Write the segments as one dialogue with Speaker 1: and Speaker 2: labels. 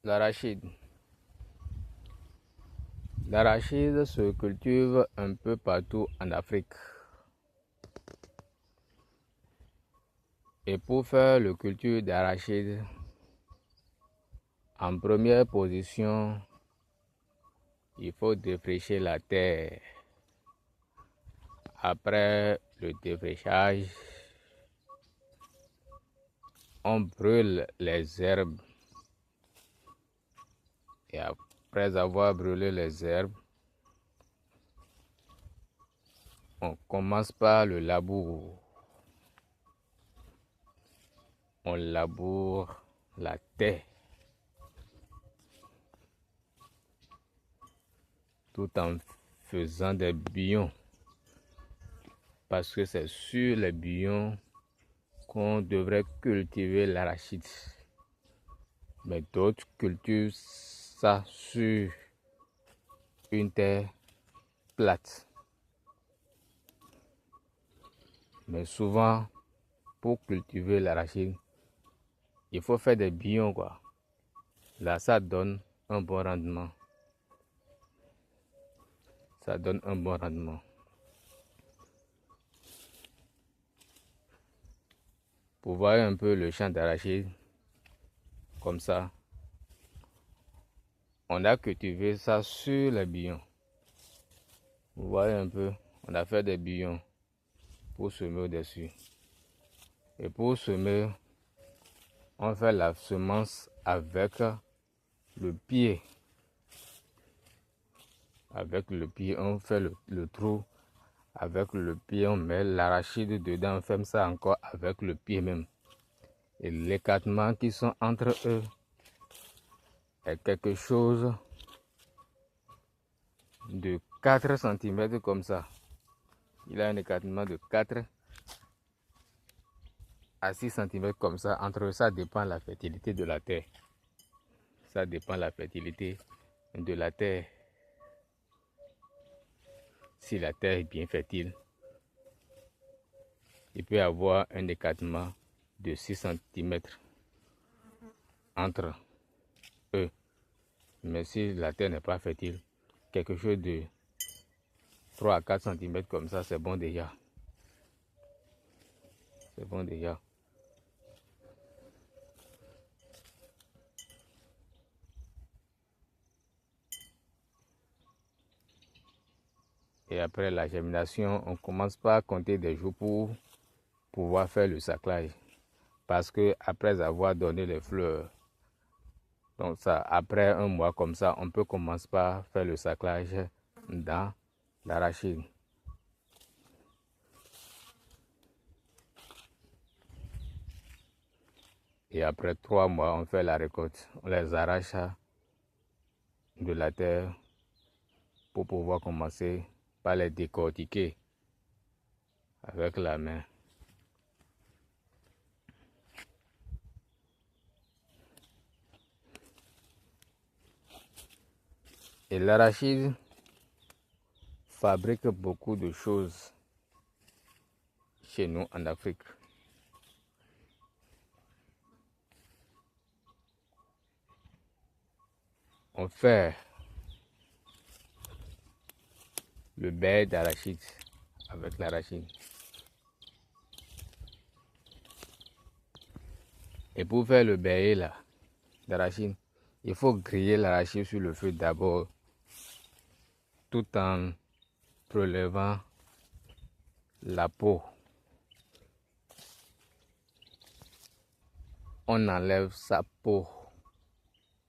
Speaker 1: L'arachide. L'arachide se cultive un peu partout en Afrique. Et pour faire le culture d'arachide, en première position, il faut défricher la terre. Après le défrichage, on brûle les herbes. Et après avoir brûlé les herbes, on commence par le labour. On laboure la terre tout en faisant des buillons, parce que c'est sur les buillons qu'on devrait cultiver l'arachide. Mais d'autres cultivent ça sur une terre plate. Mais souvent, pour cultiver l'arachide, il faut faire des buillons, quoi. Là, ça donne un bon rendement. Ça donne un bon rendement. Pour voir un peu le champ d'arachide, comme ça, on a cultivé ça sur les buillons. Vous voyez un peu, on a fait des buillons pour semer au-dessus. Et pour semer, on fait la semence avec le pied. Avec le pied, on fait le trou. Avec le pied, on met l'arachide dedans, on fait ça encore avec le pied même. Et l'écartement qui sont entre eux est quelque chose de 4 cm comme ça. Il a un écartement de 4 à 6 cm comme ça. Entre eux, ça dépend de la fertilité de la terre. Ça dépend de la fertilité de la terre. Si la terre est bien fertile, il peut y avoir un écartement de 6 cm entre eux. Mais si la terre n'est pas fertile, quelque chose de 3 à 4 cm comme ça, c'est bon déjà. C'est bon déjà. Et après la germination, on commence par compter des jours pour pouvoir faire le saclage. Parce que après avoir donné les fleurs, donc ça, après un mois comme ça, on peut commencer par faire le saclage dans l'arachide. Et après 3 mois, on fait la récolte. On les arrache de la terre pour pouvoir commencer par les décortiquer avec la main. Et l'arachide fabrique beaucoup de choses chez nous en Afrique. On fait le beurre d'arachide avec l'arachide. Et pour faire le beurre là, d'arachide, il faut griller l'arachide sur le feu d'abord, tout en prélevant la peau. On enlève sa peau.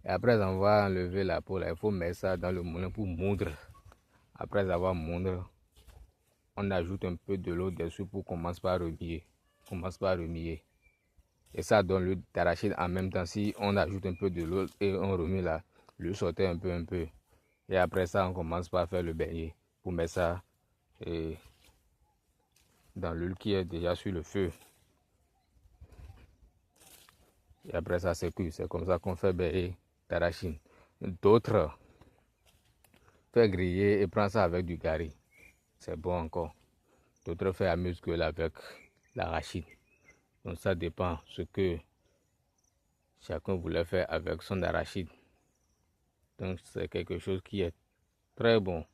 Speaker 1: Et après avoir enlevé la peau, là, il faut mettre ça dans le moulin pour moudre. Après avoir moudre, on ajoute un peu de l'eau dessus pour commencer par remuer. Et ça donne l'huile d'arachide en même temps. Si on ajoute un peu de l'eau et on remue là, le sauter un peu. Et après ça, on commence par faire le beignet pour mettre ça dans l'huile qui est déjà sur le feu. Et après ça, c'est cuit. C'est comme ça qu'on fait beignet d'arachide. D'autres fait griller et prend ça avec du gari. C'est bon encore. D'autres fait amuse-gueule avec l'arachide. Donc ça dépend ce que chacun voulait faire avec son arachide. Donc c'est quelque chose qui est très bon.